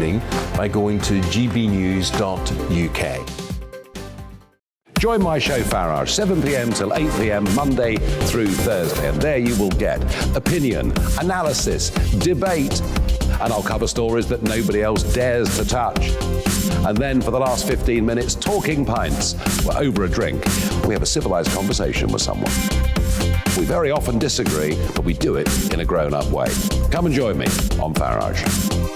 reading by going to gbnews.uk. Join my show Farage, 7 p.m. till 8 p.m. Monday through Thursday, and there you will get opinion, analysis, debate, and I'll cover stories that nobody else dares to touch. And then for the last 15 minutes, talking pints. We're over a drink. We have a civilized conversation with someone. We very often disagree, but we do it in a grown-up way. Come and join me on Farage.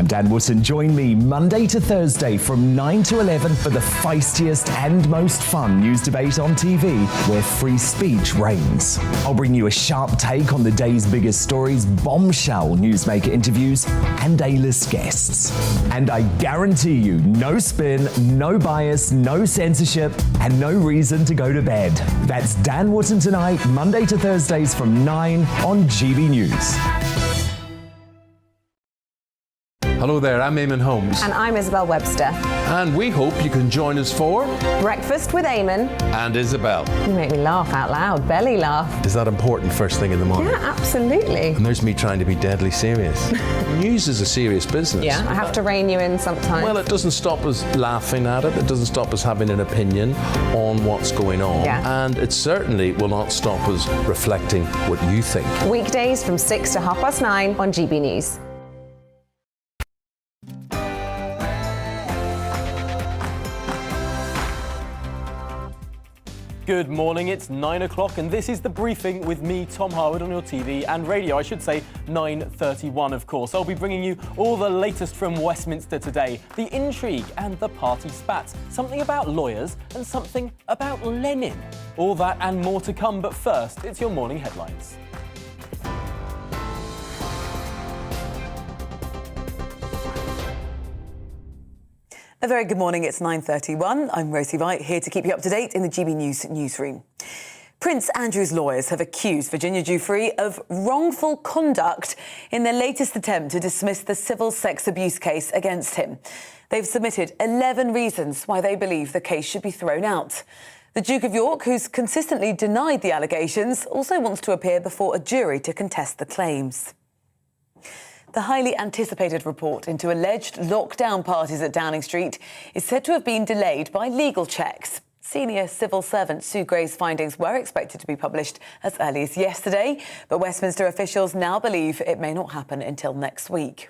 I'm Dan Wootton. Join me Monday to Thursday from 9 to 11 for the feistiest and most fun news debate on TV, where free speech reigns. I'll bring you a sharp take on the day's biggest stories, bombshell newsmaker interviews, and A-list guests. And I guarantee you, no spin, no bias, no censorship, and no reason to go to bed. That's Dan Wootton tonight, Monday to Thursdays from 9 on GB News. Hello there, I'm Eamon Holmes. And I'm Isabel Webster. And we hope you can join us for Breakfast with Eamon and Isabel. You make me laugh out loud, belly laugh. Is that important first thing in the morning? Yeah, absolutely. And there's me trying to be deadly serious. News is a serious business. Yeah, I have to rein you in sometimes. Well, it doesn't stop us laughing at it. It doesn't stop us having an opinion on what's going on. Yeah. And it certainly will not stop us reflecting what you think. Weekdays from 6 to 9:30 on GB News. Good morning, it's 9 o'clock and this is The Briefing with me, Tom Harwood, on your TV and radio. I should say 9:31, of course. I'll be bringing you all the latest from Westminster today, the intrigue and the party spats, something about lawyers and something about Lenin. All that and more to come, but first, it's your morning headlines. A very good morning, it's 9:31. I'm Rosie Wright, here to keep you up to date in the GB News newsroom. Prince Andrew's lawyers have accused Virginia Giuffre of wrongful conduct in their latest attempt to dismiss the civil sex abuse case against him. They've submitted 11 reasons why they believe the case should be thrown out. The Duke of York, who's consistently denied the allegations, also wants to appear before a jury to contest the claims. The highly anticipated report into alleged lockdown parties at Downing Street is said to have been delayed by legal checks. Senior civil servant Sue Gray's findings were expected to be published as early as yesterday, but Westminster officials now believe it may not happen until next week.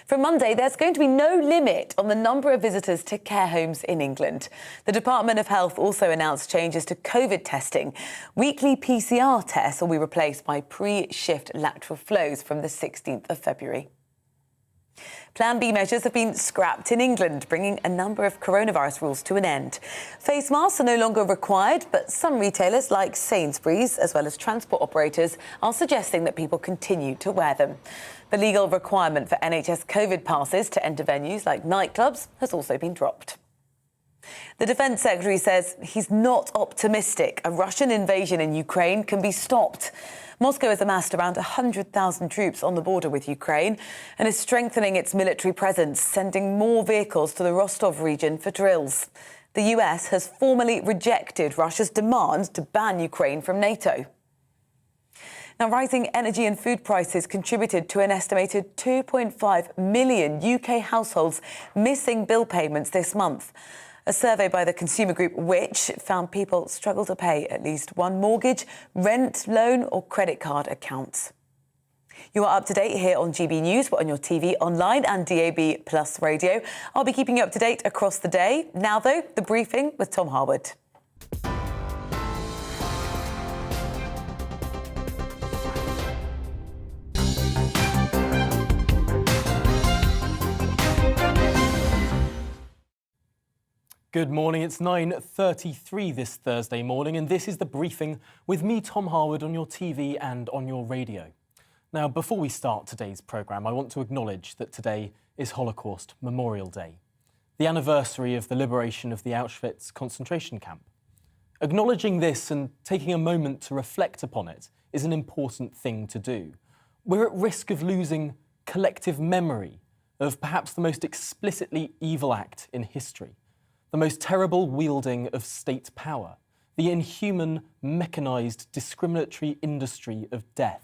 From Monday, there's going to be no limit on the number of visitors to care homes in England. The Department of Health also announced changes to COVID testing. Weekly PCR tests will be replaced by pre-shift lateral flows from the 16th of February. Plan B measures have been scrapped in England, bringing a number of coronavirus rules to an end. Face masks are no longer required, but some retailers like Sainsbury's, as well as transport operators, are suggesting that people continue to wear them. The legal requirement for NHS COVID passes to enter venues like nightclubs has also been dropped. The Defence Secretary says he's not optimistic a Russian invasion in Ukraine can be stopped. Moscow has amassed around 100,000 troops on the border with Ukraine and is strengthening its military presence, sending more vehicles to the Rostov region for drills. The US has formally rejected Russia's demand to ban Ukraine from NATO. Now, rising energy and food prices contributed to an estimated 2.5 million UK households missing bill payments this month. A survey by the consumer group Which found people struggle to pay at least one mortgage, rent, loan or credit card account. You are up to date here on GB News, but on your TV, online and DAB Plus radio. I'll be keeping you up to date across the day. Now, though, The Briefing with Tom Harwood. Good morning, it's 9:33 this Thursday morning and this is The Briefing with me, Tom Harwood, on your TV and on your radio. Now, before we start today's programme, I want to acknowledge that today is Holocaust Memorial Day, the anniversary of the liberation of the Auschwitz concentration camp. Acknowledging this and taking a moment to reflect upon it is an important thing to do. We're at risk of losing collective memory of perhaps the most explicitly evil act in history, the most terrible wielding of state power, the inhuman, mechanised, discriminatory industry of death.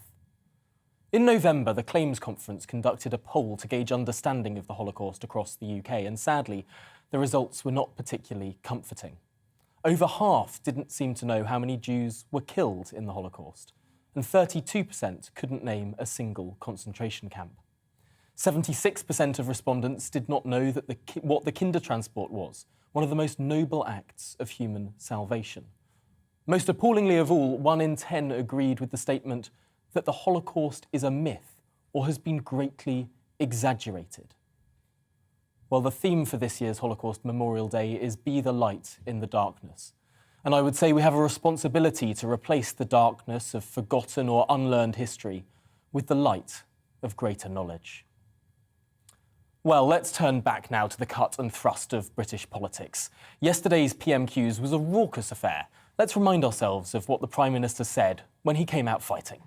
In November, the Claims Conference conducted a poll to gauge understanding of the Holocaust across the UK, and sadly, the results were not particularly comforting. Over half didn't seem to know how many Jews were killed in the Holocaust, and 32% couldn't name a single concentration camp. 76% of respondents did not know that what the Kindertransport was, one of the most noble acts of human salvation. Most appallingly of all, 1 in 10 agreed with the statement that the Holocaust is a myth or has been greatly exaggerated. Well, the theme for this year's Holocaust Memorial Day is Be the Light in the Darkness. And I would say we have a responsibility to replace the darkness of forgotten or unlearned history with the light of greater knowledge. Well, let's turn back now to the cut and thrust of British politics. Yesterday's PMQs was a raucous affair. Let's remind ourselves of what the Prime Minister said when he came out fighting.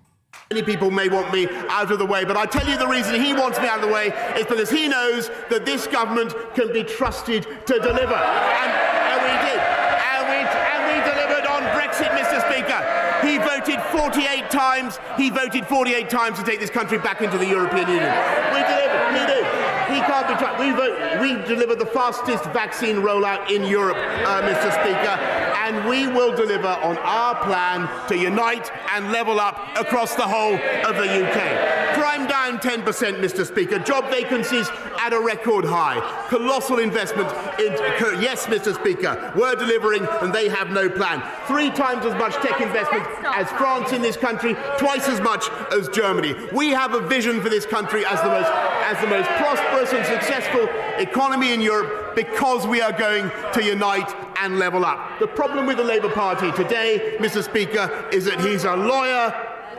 Many people may want me out of the way, but I tell you the reason he wants me out of the way is because he knows that this government can be trusted to deliver. And we did. And we delivered on Brexit, Mr. Speaker. He voted 48 times. He voted 48 times to take this country back into the European Union. We delivered. He did. He can't be trusted. We delivered the fastest vaccine rollout in Europe, Mr. Speaker, and we will deliver on our plan to unite and level up across the whole of the UK. Crime down 10%, Mr. Speaker. Job vacancies at a record high. Colossal investment in... Yes, Mr. Speaker, we're delivering and they have no plan. 3 times as much tech investment as France in this country, twice as much as Germany. We have a vision for this country as the most prosperous and successful economy in Europe because we are going to unite and level up. The problem with the Labour Party today, Mr. Speaker, is that he's a lawyer,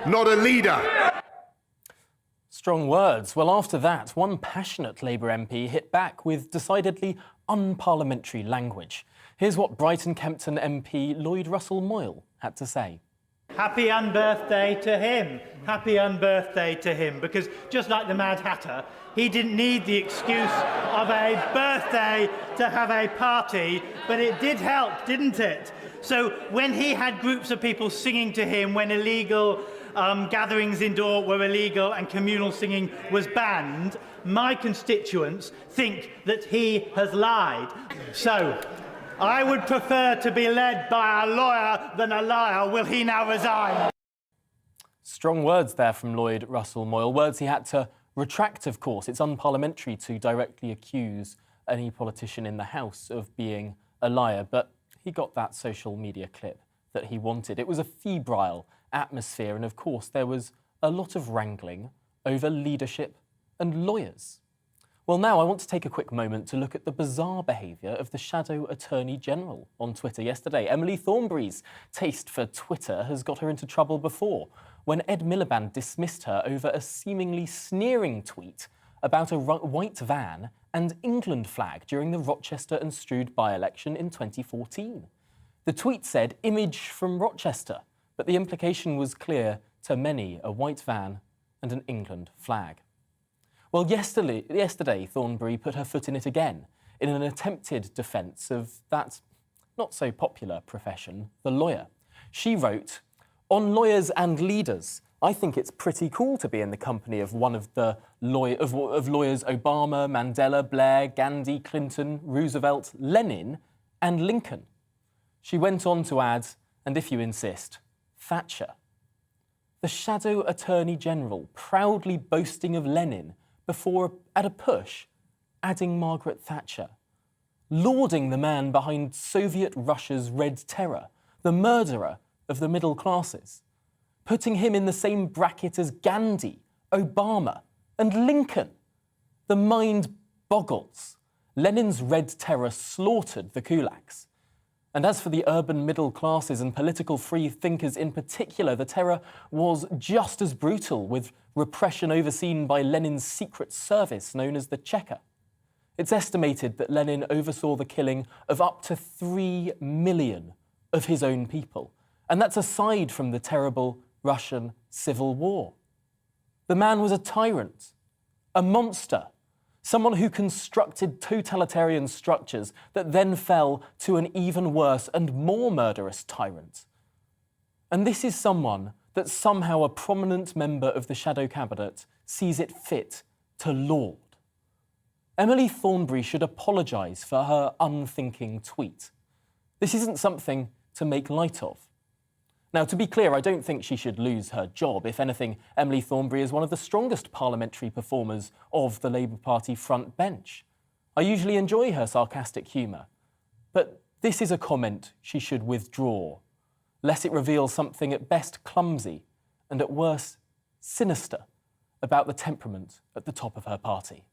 not a leader. Strong words. Well, after that, one passionate Labour MP hit back with decidedly unparliamentary language. Here's what Brighton Kempton MP Lloyd Russell Moyle had to say. Happy unbirthday to him. Happy unbirthday to him. Because just like the Mad Hatter, he didn't need the excuse of a birthday to have a party, but it did help, didn't it? So when he had groups of people singing to him when illegal gatherings indoor were illegal and communal singing was banned, my constituents think that he has lied. So I would prefer to be led by a lawyer than a liar. Will he now resign? Strong words there from Lloyd Russell Moyle. Words he had to retract, of course. It's unparliamentary to directly accuse any politician in the House of being a liar, but he got that social media clip that he wanted. It was a febrile atmosphere, and of course there was a lot of wrangling over leadership and lawyers. Well, now I want to take a quick moment to look at the bizarre behaviour of the Shadow Attorney General on Twitter yesterday. Emily Thornberry's taste for Twitter has got her into trouble before, when Ed Miliband dismissed her over a seemingly sneering tweet about a white van and England flag during the Rochester and Stroud by-election in 2014. The tweet said, "Image from Rochester," but the implication was clear to many: a white van and an England flag. Well, yesterday, Thornberry put her foot in it again in an attempted defence of that not-so-popular profession, the lawyer. She wrote, "On lawyers and leaders, I think it's pretty cool to be in the company of one of the lawyers Obama, Mandela, Blair, Gandhi, Clinton, Roosevelt, Lenin and Lincoln." She went on to add, and if you insist, Thatcher. The Shadow Attorney General proudly boasting of Lenin before, at a push, adding Margaret Thatcher, lauding the man behind Soviet Russia's Red Terror, the murderer of the middle classes, putting him in the same bracket as Gandhi, Obama and Lincoln. The mind boggles. Lenin's Red Terror slaughtered the kulaks. And as for the urban middle classes and political free thinkers in particular, the terror was just as brutal, with repression overseen by Lenin's secret service known as the Cheka. It's estimated that Lenin oversaw the killing of up to 3 million of his own people, and that's aside from the terrible Russian Civil War. The man was a tyrant, a monster, someone who constructed totalitarian structures that then fell to an even worse and more murderous tyrant. And this is someone that somehow a prominent member of the shadow cabinet sees it fit to laud. Emily Thornberry should apologise for her unthinking tweet. This isn't something to make light of. Now, to be clear, I don't think she should lose her job. If anything, Emily Thornberry is one of the strongest parliamentary performers of the Labour Party front bench. I usually enjoy her sarcastic humour. But this is a comment she should withdraw, lest it reveals something at best clumsy and at worst sinister about the temperament at the top of her party.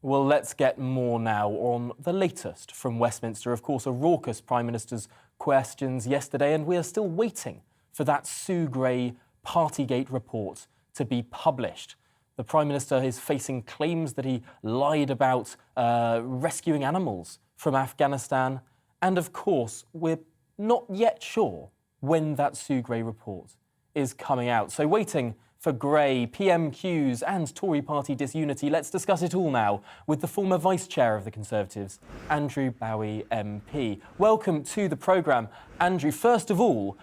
Well, let's get more now on the latest from Westminster. Of course, a raucous Prime Minister's questions yesterday, and we are still waiting for that Sue Gray Partygate report to be published. The Prime Minister is facing claims that he lied about rescuing animals from Afghanistan. And of course, we're not yet sure when that Sue Gray report is coming out. So waiting for Gray, PMQs and Tory party disunity. Let's discuss it all now with the former Vice Chair of the Conservatives, Andrew Bowie MP. Welcome to the programme. Andrew, first of all,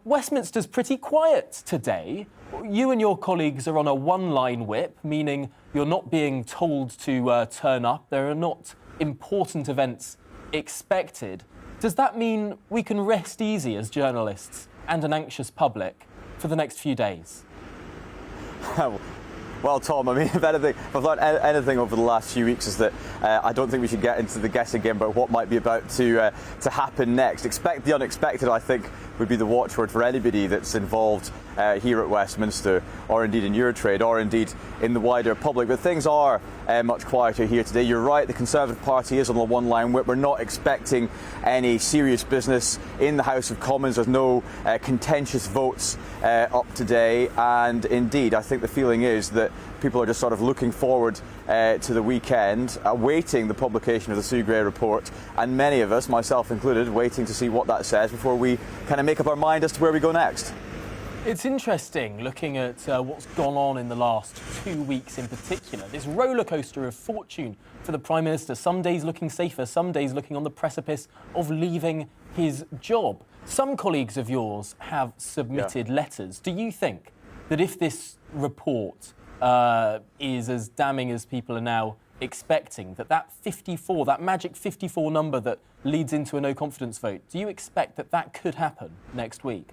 Westminster's pretty quiet today. You and your colleagues are on a one-line whip, meaning you're not being told to turn up. There are not important events expected. Does that mean we can rest easy as journalists and an anxious public for the next few days? Well, Tom, I mean, if I've learned anything over the last few weeks is that I don't think we should get into the guessing game about what might be about to happen next. Expect the unexpected, I think, would be the watchword for anybody that's involved here at Westminster, or indeed in your trade, or indeed in the wider public. But things are much quieter here today. You're right, the Conservative Party is on the one-line whip. We're not expecting any serious business in the House of Commons. There's no contentious votes up today. And indeed, I think the feeling is that people are just sort of looking forward to the weekend, awaiting the publication of the Sue Gray report, and many of us, myself included, waiting to see what that says before we kind of make up our mind as to where we go next. It's interesting looking at what's gone on in the last 2 weeks in particular. This roller coaster of fortune for the Prime Minister, some days looking safer, some days looking on the precipice of leaving his job. Some colleagues of yours have submitted letters. Do you think that if this report is as damning as people are now expecting, that 54, that magic 54 number that leads into a no-confidence vote, do you expect that could happen next week?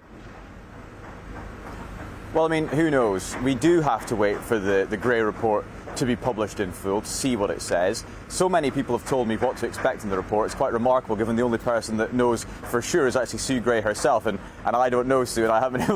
Well, I mean, who knows? We do have to wait for the Gray report to be published in full to see what it says. So many people have told me what to expect in the report. It's quite remarkable, given the only person that knows for sure is actually Sue Gray herself, and I don't know Sue, and I haven't been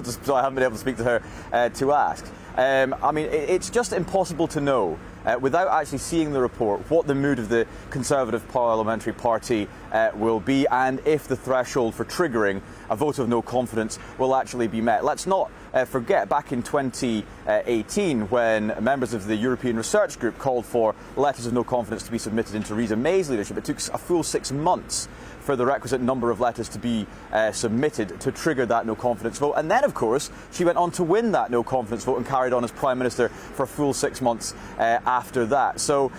able to speak to her to ask. I mean, it's just impossible to know without actually seeing the report what the mood of the Conservative Parliamentary Party will be, and if the threshold for triggering a vote of no confidence will actually be met. Let's not forget, back in 2018, when members of the European Research Group called for letters of no confidence to be submitted into Theresa May's leadership, it took a full 6 months for the requisite number of letters to be submitted to trigger that no confidence vote. And then, of course, she went on to win that no confidence vote and carried on as Prime Minister for a full 6 months after that. So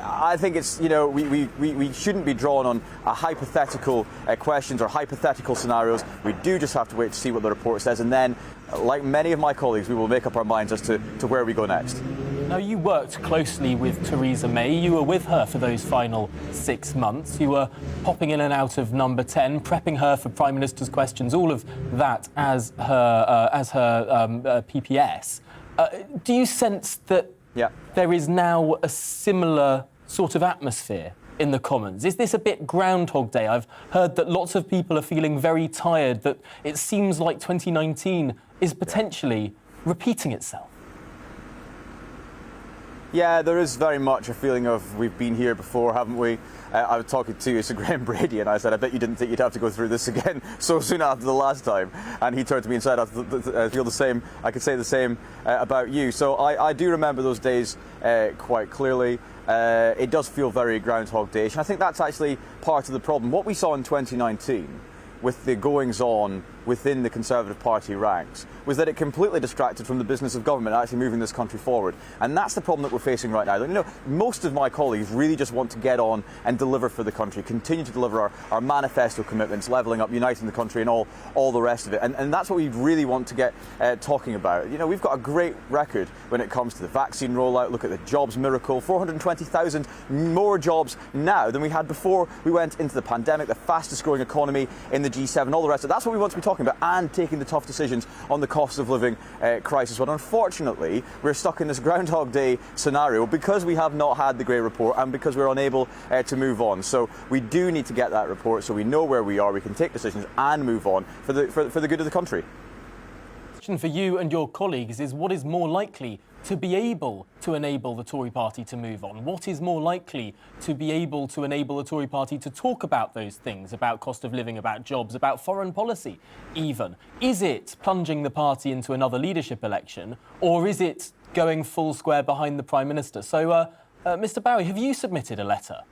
I think it's, you know, we shouldn't be drawn on hypothetical questions or hypothetical scenarios. We do just have to wait to see what the report says, and then, like many of my colleagues, we will make up our minds as to where we go next. Now, you worked closely with Theresa May. You were with her for those final 6 months. You were popping in and out of Number 10, prepping her for Prime Minister's questions, all of that as her PPS. Do you sense that there is now a similar sort of atmosphere in the Commons? Is this a bit Groundhog Day? I've heard that lots of people are feeling very tired, that it seems like 2019 is potentially repeating itself. Yeah, there is very much a feeling of we've been here before, haven't we? I was talking to Sir Graham Brady and I said, I bet you didn't think you'd have to go through this again so soon after the last time. And he turned to me and said, I feel the same, I could say the same about you. So I do remember those days quite clearly. It does feel very Groundhog Day-ish. And I think that's actually part of the problem. What we saw in 2019 with the goings-on within the Conservative Party ranks was that it completely distracted from the business of government actually moving this country forward. And that's the problem that we're facing right now. You know, most of my colleagues really just want to get on and deliver for the country, continue to deliver our manifesto commitments, levelling up, uniting the country and all the rest of it. And that's what we really want to get talking about. You know, we've got a great record when it comes to the vaccine rollout. Look at the jobs miracle, 420,000 more jobs now than we had before we went into the pandemic, the fastest growing economy in the G7, all the rest of it. That's what we want to be talking about, and taking the tough decisions on the cost of living crisis. But unfortunately, we're stuck in this Groundhog Day scenario because we have not had the Grey Report and because we're unable to move on. So we do need to get that report so we know where we are, we can take decisions and move on for the good of the country. For you and your colleagues is what is more likely to be able to enable the Tory party to move on? What is more likely to be able to enable the Tory party to talk about those things, about cost of living, about jobs, about foreign policy even? Is it plunging the party into another leadership election, or is it going full square behind the Prime Minister? So, Mr Barry, have you submitted a letter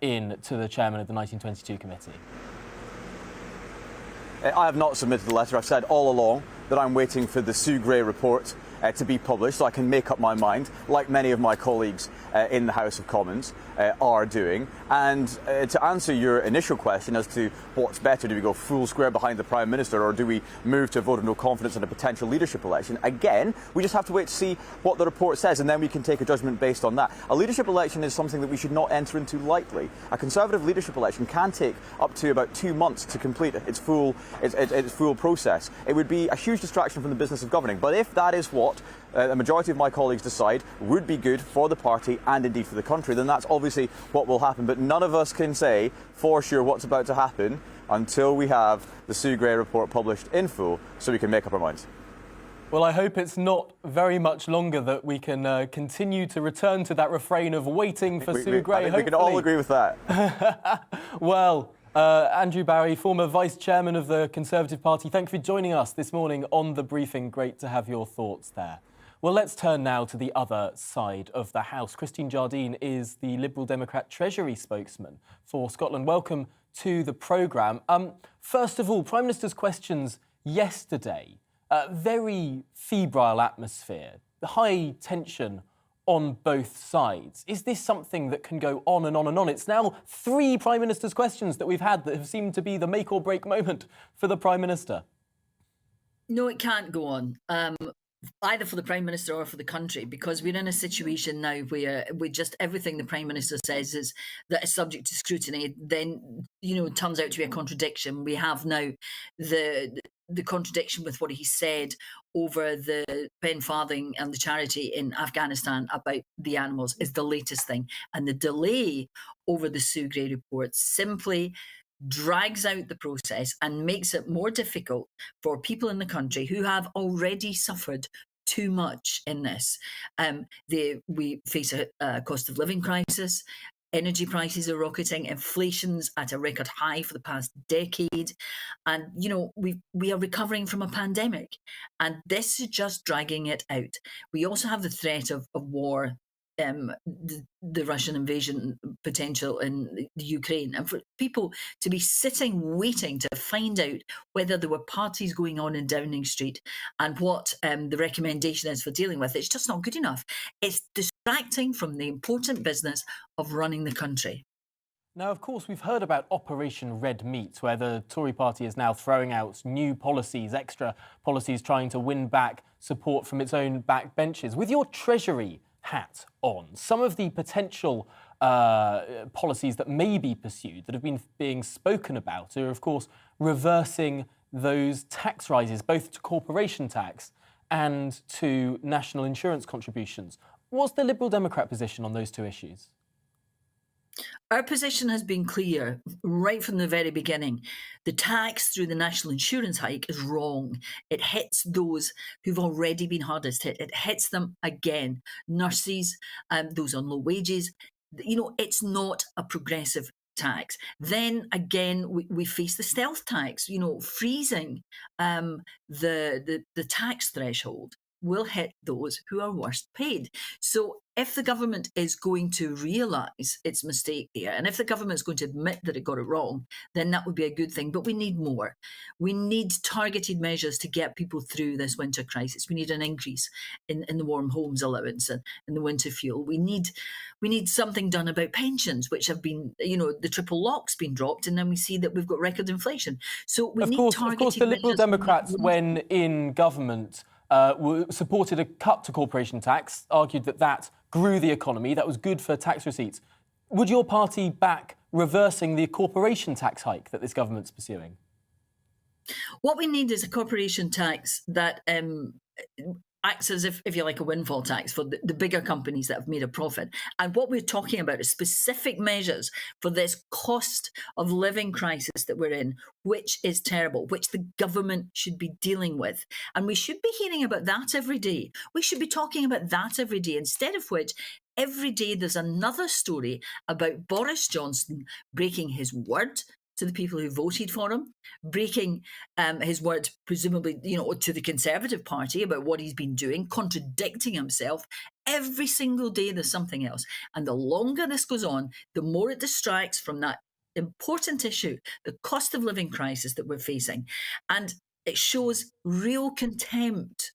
in to the chairman of the 1922 committee? I have not submitted the letter. I've said all along that I'm waiting for the Sue Gray report to be published so I can make up my mind, like many of my colleagues in the House of Commons are doing. And to answer your initial question as to what's better, do we go full square behind the Prime Minister or do we move to a vote of no confidence in a potential leadership election? Again, we just have to wait to see what the report says and then we can take a judgment based on that. A leadership election is something that we should not enter into lightly. A Conservative leadership election can take up to about 2 months to complete its full process. It would be a huge distraction from the business of governing. But if that is what a majority of my colleagues decide would be good for the party and indeed for the country, then that's obviously what will happen. But none of us can say for sure what's about to happen until we have the Sue Gray report published in full so we can make up our minds. Well, I hope it's not very much longer that we can continue to return to that refrain of waiting for Sue Gray. I think we can all agree with that. Well, Andrew Barry, former Vice Chairman of the Conservative Party, thank you for joining us this morning on The Briefing. Great to have your thoughts there. Well, let's turn now to the other side of the House. Christine Jardine is the Liberal Democrat Treasury spokesman for Scotland. Welcome to the programme. First of all, Prime Minister's questions yesterday, very febrile atmosphere, high tension on both sides. Is this something that can go on and on and on? It's now 3 Prime Minister's questions that we've had that have seemed to be the make or break moment for the Prime Minister. No, it can't go on. Either for the Prime Minister or for the country, because we're in a situation now where everything the Prime Minister says is that is subject to scrutiny, then, it turns out to be a contradiction. We have now the contradiction with what he said over the pen farthing and the charity in Afghanistan about the animals is the latest thing. And the delay over the Sue Gray report simply drags out the process and makes it more difficult for people in the country who have already suffered too much in this. We face a cost of living crisis. Energy prices are rocketing. Inflation's at a record high for the past decade. And, we are recovering from a pandemic. And this is just dragging it out. We also have the threat of war, the Russian invasion potential in the Ukraine, and for people to be sitting waiting to find out whether there were parties going on in Downing Street and what the recommendation is for dealing with, it's just not good enough. It's distracting from the important business of running the country. Now, of course, we've heard about Operation Red Meat, where the Tory party is now throwing out new policies, extra policies, trying to win back support from its own backbenchers. With your Treasury hat on, some of the potential policies that may be pursued, that have been being spoken about, are, of course, reversing those tax rises, both to corporation tax and to national insurance contributions. What's the Liberal Democrat position on those two issues? Our position has been clear right from the very beginning. The tax through the national insurance hike is wrong. It hits those who've already been hardest hit. It hits them again. Nurses, those on low wages. It's not a progressive tax. Then again, we face the stealth tax, freezing the tax threshold. will hit those who are worst paid. So if the government is going to realise its mistake here, and if the government is going to admit that it got it wrong, then that would be a good thing. But we need more. We need targeted measures to get people through this winter crisis. We need an increase in the warm homes allowance and the winter fuel. We need something done about pensions, which have been, the triple lock's been dropped, and then we see that we've got record inflation. So we need targeted measures. Of course, the Liberal Democrats, when in government, supported a cut to corporation tax, argued that grew the economy, that was good for tax receipts. Would your party back reversing the corporation tax hike that this government's pursuing? What we need is a corporation tax that acts as if you like, a windfall tax for the bigger companies that have made a profit. And what we're talking about is specific measures for this cost of living crisis that we're in, which is terrible, which the government should be dealing with. And we should be hearing about that every day. We should be talking about that every day, instead of which every day there's another story about Boris Johnson breaking his word to the people who voted for him, breaking his word, presumably, to the Conservative Party about what he's been doing, contradicting himself. Every single day there's something else. And the longer this goes on, the more it distracts from that important issue, the cost of living crisis that we're facing. And it shows real contempt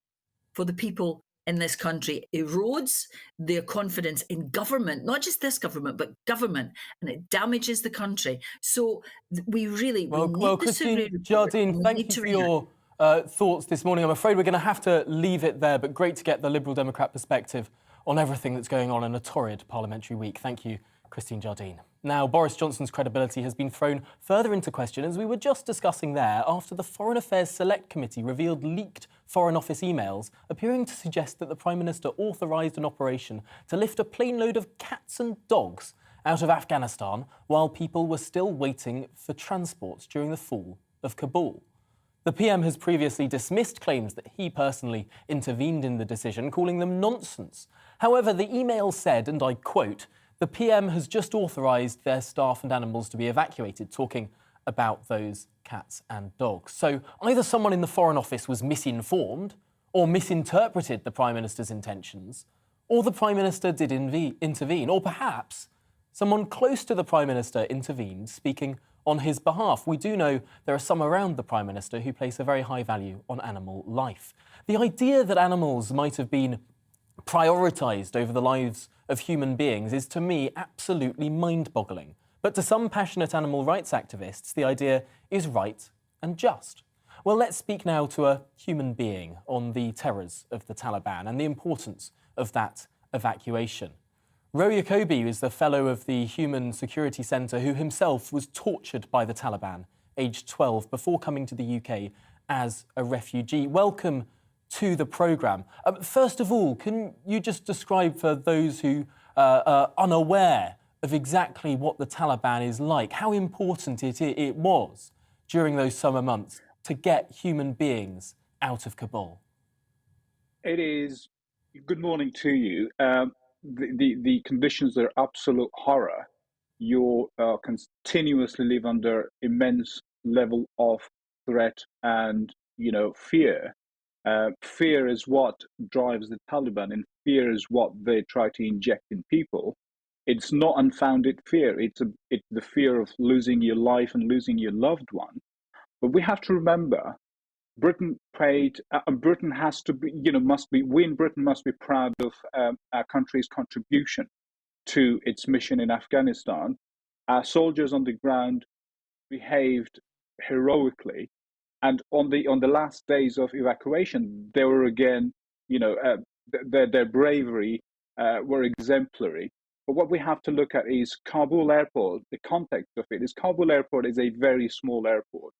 for the people in this country, erodes their confidence in government, not just this government, but government, and it damages the country. So we really well, Christine Jardine, thank you for your thoughts this morning. I'm afraid we're going to have to leave it there, but great to get the Liberal Democrat perspective on everything that's going on in a torrid parliamentary week. Thank you, Christine Jardine. Now, Boris Johnson's credibility has been thrown further into question, as we were just discussing there, after the Foreign Affairs Select Committee revealed leaked Foreign Office emails appearing to suggest that the Prime Minister authorised an operation to lift a plane load of cats and dogs out of Afghanistan while people were still waiting for transport during the fall of Kabul. The PM has previously dismissed claims that he personally intervened in the decision, calling them nonsense. However, the email said, and I quote, "The PM has just authorised their staff and animals to be evacuated," talking about those cats and dogs. So either someone in the Foreign Office was misinformed or misinterpreted the Prime Minister's intentions, or the Prime Minister did intervene, or perhaps someone close to the Prime Minister intervened, speaking on his behalf. We do know there are some around the Prime Minister who place a very high value on animal life. The idea that animals might have been prioritised over the lives of human beings is, to me, absolutely mind-boggling. But to some passionate animal rights activists, the idea is right and just. Well, let's speak now to a human being on the terrors of the Taliban and the importance of that evacuation. Ro Yacobi is the fellow of the Human Security Centre who himself was tortured by the Taliban, aged 12, before coming to the UK as a refugee. Welcome to the programme. First of all, can you just describe for those who are unaware of exactly what the Taliban is like, how important it was during those summer months to get human beings out of Kabul? It is. Good morning to you. The conditions are absolute horror. You continuously live under immense level of threat and fear. Fear is what drives the Taliban, and fear is what they try to inject in people. It's not unfounded fear. It's the fear of losing your life and losing your loved one. But we have to remember, Britain has to be, we in Britain must be proud of our country's contribution to its mission in Afghanistan. Our soldiers on the ground behaved heroically. And on the last days of evacuation, they were again, their bravery were exemplary. But what we have to look at is Kabul Airport. The context of it is Kabul Airport is a very small airport.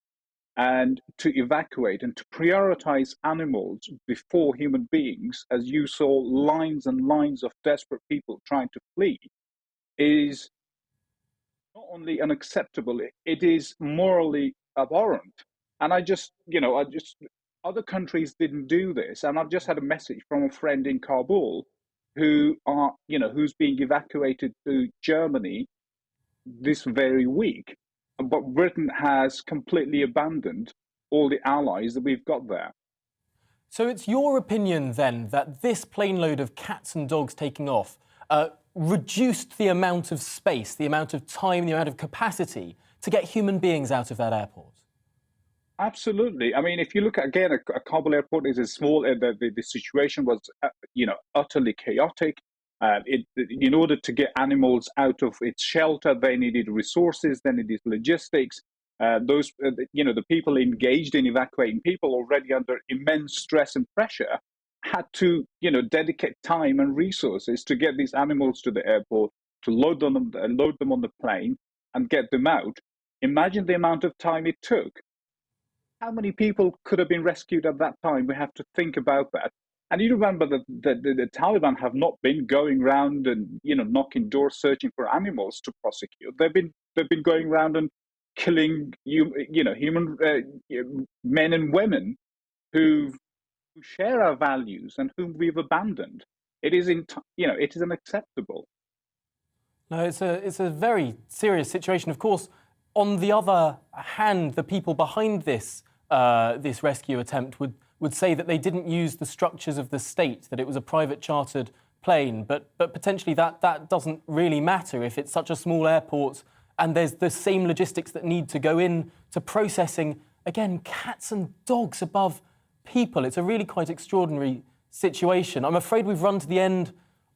And to evacuate and to prioritize animals before human beings, as you saw lines and lines of desperate people trying to flee, is not only unacceptable, it is morally abhorrent. And other countries didn't do this. And I've just had a message from a friend in Kabul who's being evacuated to Germany this very week. But Britain has completely abandoned all the allies that we've got there. So it's your opinion then that this plane load of cats and dogs taking off reduced the amount of space, the amount of time, the amount of capacity to get human beings out of that airport? Absolutely. I mean, if you look at, again, a Kabul airport is a small. The situation was, utterly chaotic. In order to get animals out of its shelter, they needed resources. They needed logistics. The people engaged in evacuating people already under immense stress and pressure had to, dedicate time and resources to get these animals to the airport, to load them on the plane, and get them out. Imagine the amount of time it took. How many people could have been rescued at that time? We have to think about that. And you remember that the Taliban have not been going around and knocking doors searching for animals to prosecute. They've been going around and killing human men and women who share our values and whom we've abandoned. It is unacceptable. No, it's a very serious situation. Of course, on the other hand, the people behind this rescue attempt would say that they didn't use the structures of the state, that it was a private chartered plane. But potentially that doesn't really matter if it's such a small airport and there's the same logistics that need to go in to processing, again, cats and dogs above people. It's a really quite extraordinary situation. I'm afraid we've run to the end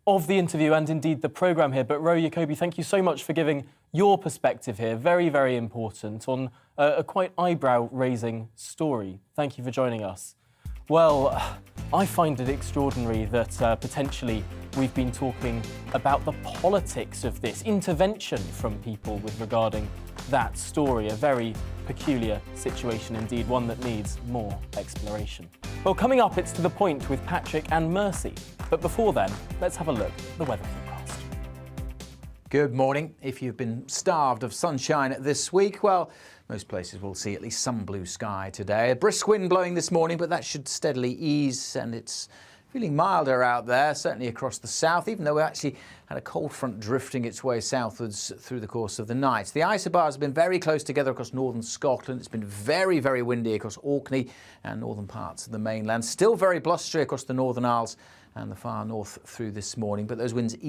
of the interview and indeed the programme here. But Ro Jacobi, thank you so much for giving your perspective here. Very, very important on a quite eyebrow-raising story. Thank you for joining us. Well, I find it extraordinary that potentially we've been talking about the politics of this intervention from people with regarding that story. A very peculiar situation indeed, one that needs more exploration. Well, coming up, it's To The Point with Patrick and Mercy. But before then, let's have a look at the weather forecast. Good morning. If you've been starved of sunshine this week, well, most places will see at least some blue sky today. A brisk wind blowing this morning, but that should steadily ease, and it's feeling milder out there, certainly across the south, even though we actually had a cold front drifting its way southwards through the course of the night. The isobars have been very close together across northern Scotland. It's been very, very windy across Orkney and northern parts of the mainland. Still very blustery across the Northern Isles and the far north through this morning, but those winds